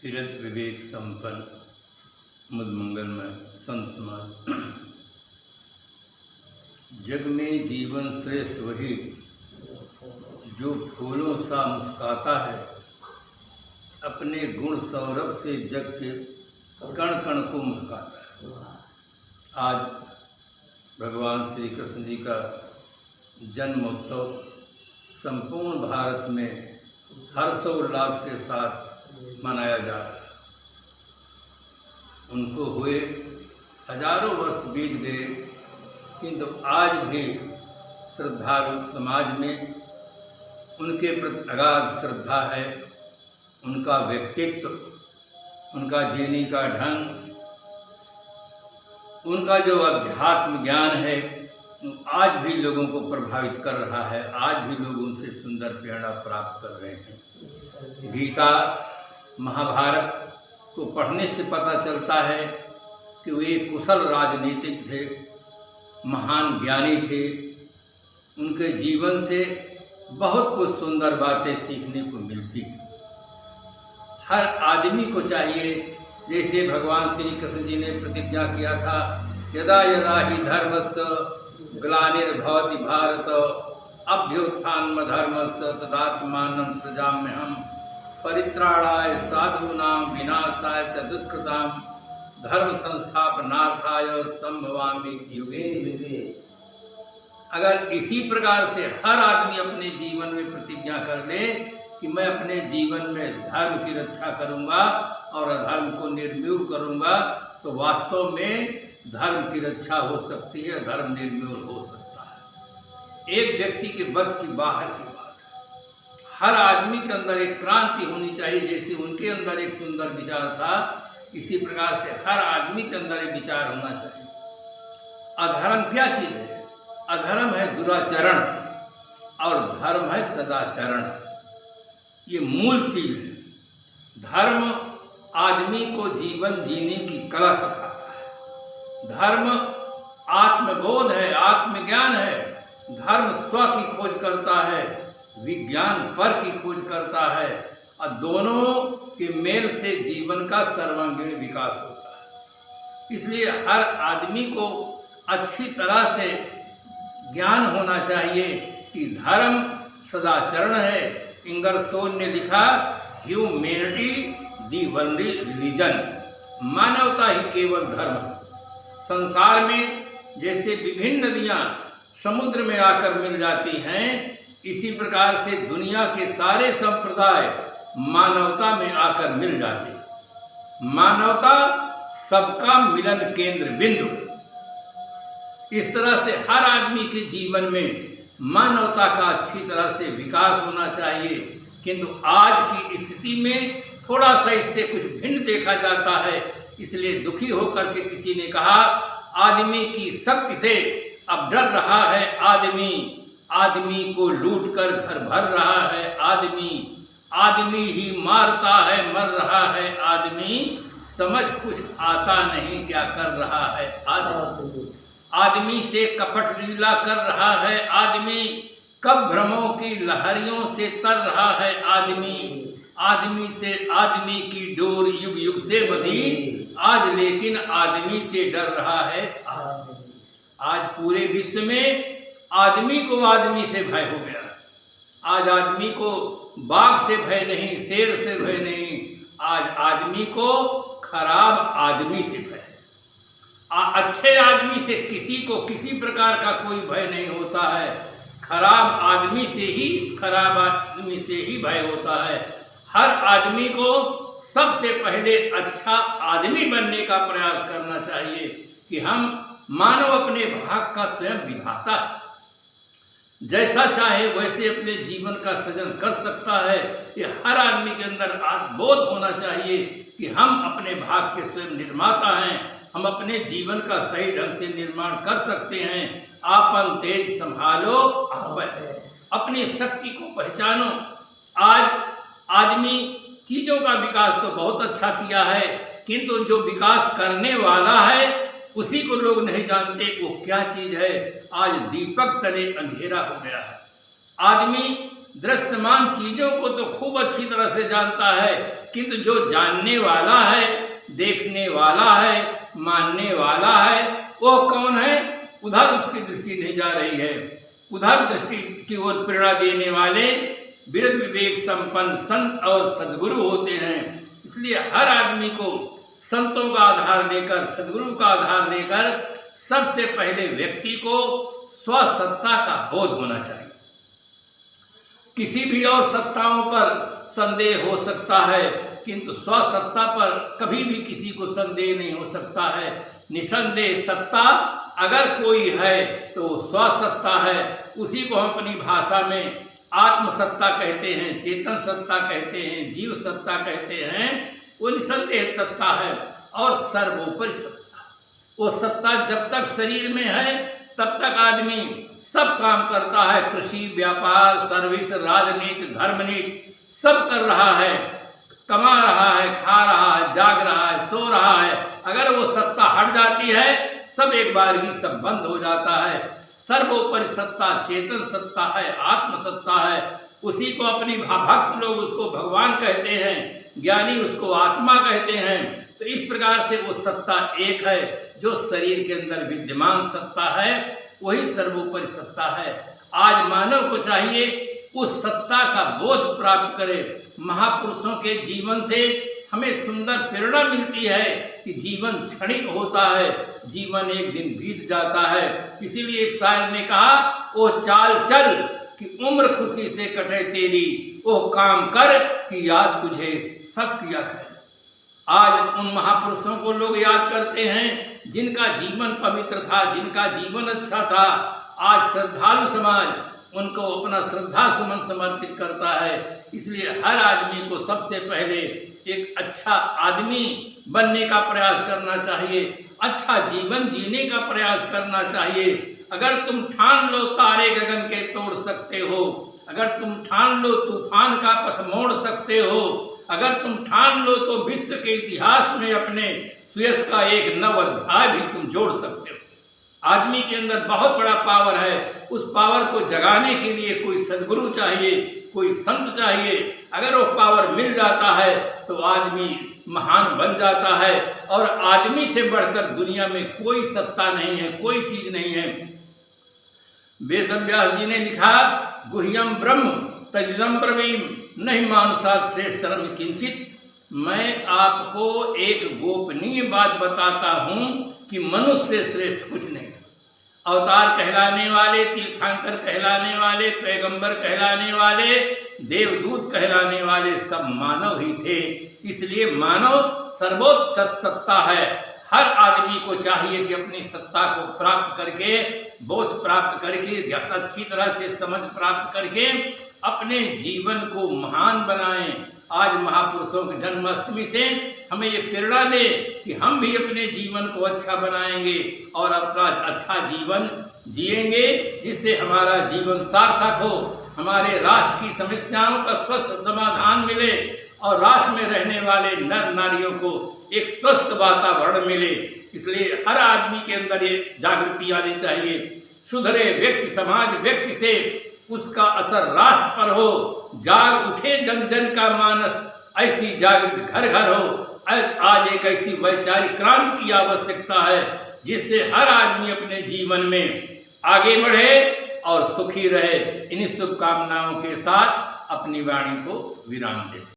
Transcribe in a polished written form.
तीरथ विवेक संपन्न मुद मंगलमय संत समाज। जग में जीवन श्रेष्ठ वही जो फूलों सा मुस्काता है, अपने गुण सौरभ से जग के कण कण को महकाता है। आज भगवान श्री कृष्ण जी का जन्मोत्सव संपूर्ण भारत में हर्षोल्लास के साथ मनाया जा रहा है। उनको हुए हजारों वर्ष बीत गए, किंतु आज भी श्रद्धालु समाज में उनके प्रति अगाध श्रद्धा है। उनका व्यक्तित्व, उनका जीने का ढंग, उनका जो अध्यात्म ज्ञान है आज भी लोगों को प्रभावित कर रहा है। आज भी लोग उनसे सुंदर प्रेरणा प्राप्त कर रहे हैं। गीता महाभारत को पढ़ने से पता चलता है कि वे कुशल राजनीतिक थे, महान ज्ञानी थे। उनके जीवन से बहुत कुछ सुंदर बातें सीखने को मिलती हैं। हर आदमी को चाहिए, जैसे भगवान श्री कृष्ण जी ने प्रतिज्ञा किया था, यदा यदा ही धर्मस्य ग्लानिर्भवति भारत अभ्युत्थानमधर्मस्य तदात्मानं सृजाम्यहम् परित्राणाय साधूनां विनाशाय च दुष्कृतां धर्म संस्थापनार्थाय संभवामि युगे युगे। अगर इसी प्रकार से हर आदमी अपने जीवन में प्रतिज्ञा कर ले कि मैं अपने जीवन में धर्म की रक्षा करूंगा और अधर्म को निर्मूल करूंगा, तो वास्तव में धर्म की रक्षा हो सकती है, धर्म निर्मूल हो सकता है। एक व्यक्ति के बस की बाहर की बात है। हर आदमी के अंदर एक क्रांति होनी चाहिए। जैसे उनके अंदर एक सुंदर विचार था, इसी प्रकार से हर आदमी के अंदर एक विचार होना चाहिए। अधर्म क्या चीज है? अधर्म है दुराचरण और धर्म है सदाचरण। ये मूल चीज है। धर्म आदमी को जीवन जीने की कला सिखाता है। धर्म आत्मबोध है, आत्मज्ञान है। धर्म स्व की खोज करता है, विज्ञान पर की खोज करता है, और दोनों के मेल से जीवन का सर्वांगीण विकास होता है। इसलिए हर आदमी को अच्छी तरह से ज्ञान होना चाहिए कि धर्म सदाचरण है। इंगरसोल ने लिखा, ह्यूमैनिटी दी ओनली रिलीजन, मानवता ही केवल धर्म है। संसार में जैसे विभिन्न नदियां समुद्र में आकर मिल जाती हैं, इसी प्रकार से दुनिया के सारे संप्रदाय मानवता में आकर मिल जाते हैं। मानवता सबका मिलन केंद्र बिंदु। इस तरह से हर आदमी के जीवन में मानवता का अच्छी तरह से विकास होना चाहिए। किंतु आज की स्थिति में थोड़ा सा इससे कुछ भिन्न देखा जाता है। इसलिए दुखी होकर के किसी ने कहा, आदमी की शक्ति से अब डर रहा है आदमी, आदमी को लूट कर घर भर रहा है आदमी, आदमी ही मारता है मर रहा है आदमी, समझ कुछ आता नहीं क्या कर रहा है आदमी, आदमी से कपट लीला कर रहा है आदमी, कब भ्रमों की लहरियों से तर रहा है आदमी, आदमी से आदमी की डोर युग युग से बंधी, आज लेकिन आदमी से डर रहा है आदमी। आज पूरे विश्व में आदमी को आदमी से भय हो गया। आज आदमी को बाघ से भय नहीं, शेर से भय नहीं, आज आदमी को खराब आदमी से भय। अच्छे आदमी से किसी को किसी प्रकार का कोई भय नहीं होता है। खराब आदमी से ही भय होता है। हर आदमी को सबसे पहले अच्छा आदमी बनने का प्रयास करना चाहिए कि हम मानव अपने भाग का स्वयं विधाता है। जैसा चाहे वैसे अपने जीवन का सृजन कर सकता है। ये हर आदमी के अंदर बोध होना चाहिए कि हम अपने भाग के स्वयं निर्माता हैं। हम अपने जीवन का सही ढंग से निर्माण कर सकते हैं। आपन तेज संभालो अपनी शक्ति को पहचानो। आज आदमी चीजों का विकास तो बहुत अच्छा किया है, किंतु जो विकास करने वाला है उसी को लोग नहीं जानते वो क्या चीज है। आज दीपक तले अंधेरा हो गया है। आदमी दृश्यमान चीजों को तो खूब अच्छी तरह से जानता है, किंतु जो जानने वाला है, देखने वाला है, मानने वाला है, वो कौन है? उधर उसकी दृष्टि नहीं जा रही है। उधर दृष्टि की ओर प्रेरणा देने वाले विरत विवेक संपन्न संत और सद्गुरु होते हैं। इसलिए हर आदमी को संतों का आधार लेकर, सद्गुरु का आधार लेकर सबसे पहले व्यक्ति को स्वसत्ता का बोध होना चाहिए। किसी भी और सत्ताओं पर संदेह हो सकता है, किंतु स्वसत्ता पर कभी भी किसी को संदेह नहीं हो सकता है। निसंदेह सत्ता अगर कोई है तो स्वसत्ता है। उसी को हम अपनी भाषा में आत्मसत्ता कहते हैं, चेतन सत्ता कहते हैं, जीव सत्ता कहते हैं। वो निसंदेह सत्ता है। और सर्वोपरि सत्ता, वो सत्ता जब तक शरीर में है तब तक आदमी सब काम करता है। कृषि, व्यापार, सर्विस, राजनीति, धर्मनीति सब कर रहा है, कमा रहा है, खा रहा है, जाग रहा है, सो रहा है। अगर वो सत्ता हट जाती है सब एक बार ही सब बंद हो जाता है। सर्वोपरि सत्ता चेतन सत्ता है, आत्म सत्ता है। उसी को अपनी भक्त लोग उसको भगवान कहते हैं, ज्ञानी उसको आत्मा कहते हैं। तो इस प्रकार से वो सत्ता एक है। जो शरीर के अंदर विद्यमान सत्ता है वही सर्वोपरि सत्ता है। आज मानव को चाहिए उस सत्ता का बोध प्राप्त करे। महापुरुषों के जीवन से हमें सुंदर प्रेरणा मिलती है कि जीवन क्षणिक होता है, जीवन एक दिन बीत जाता है। इसीलिए एक शायर ने कहा, ओ चाल चल कि उम्र खुशी से कटे तेरी, ओ काम कर कि याद तुझे सब किया करे। आज उन महापुरुषों को लोग याद करते हैं जिनका जीवन पवित्र था, जिनका जीवन अच्छा था। आज श्रद्धालु समाज उनको अपना श्रद्धा सुमन समर्पित करता है। इसलिए हर आदमी को सबसे पहले एक अच्छा आदमी बनने का प्रयास करना चाहिए, अच्छा जीवन जीने का प्रयास करना चाहिए। अगर तुम ठान लो तारे गगन के तोड़ सकते हो, अगर तुम ठान लो तूफान का पथ मोड़ सकते हो, अगर तुम ठान लो तो विश्व के इतिहास में अपने सुयश का एक नव अध्याय भी तुम जोड़ सकते हो। आदमी के अंदर बहुत बड़ा पावर है। उस पावर को जगाने के लिए कोई सद्गुरु चाहिए, कोई संत चाहिए। अगर वो पावर मिल जाता है तो आदमी महान बन जाता है। और आदमी से बढ़कर दुनिया में कोई सत्ता नहीं है, कोई चीज नहीं है। वेद व्यास जी ने लिखा, गुह्यम ब्रह्म तजिदम ब्रवीम नहीं मानुषात् श्रेष्ठतरम किंचित। मैं आपको एक गोपनीय बात बताता हूं कि मनुष्य से श्रेष्ठ कुछ नहीं। अवतार कहलाने वाले, तीर्थंकर कहलाने वाले, पैगंबर कहलाने वाले, देवदूत कहलाने वाले सब मानव ही थे। इसलिए मानव सर्वोच्च सत्ता है। हर आदमी को चाहिए कि अपनी सत्ता को प्राप्त करके, बोध प्राप्त करके, अच्छी तरह से समझ प्राप्त करके अपने जीवन को महान बनाएं। आज महापुरुषों की जन्माष्टमी से हमें ये प्रेरणा ले कि हम भी अपने जीवन को अच्छा बनाएंगे और अपना अच्छा जीवन जिएंगे, जिससे हमारा जीवन सार्थक हो, हमारे राष्ट्र की समस्याओं का स्वच्छ समाधान मिले और राष्ट्र में रहने वाले नर नारियों को एक स्वस्थ वातावरण मिले। इसलिए हर आदमी के अंदर ये जागृति आनी चाहिए। सुधरे व्यक्ति समाज व्यक्ति से उसका असर राष्ट्र पर हो। जाग उठे जन जन का मानस, ऐसी जागृति घर घर हो। आज एक ऐसी वैचारिक क्रांति की आवश्यकता है जिससे हर आदमी अपने जीवन में आगे बढ़े और सुखी रहे। इन्हीं शुभकामनाओं के साथ अपनी वाणी को विराम दें।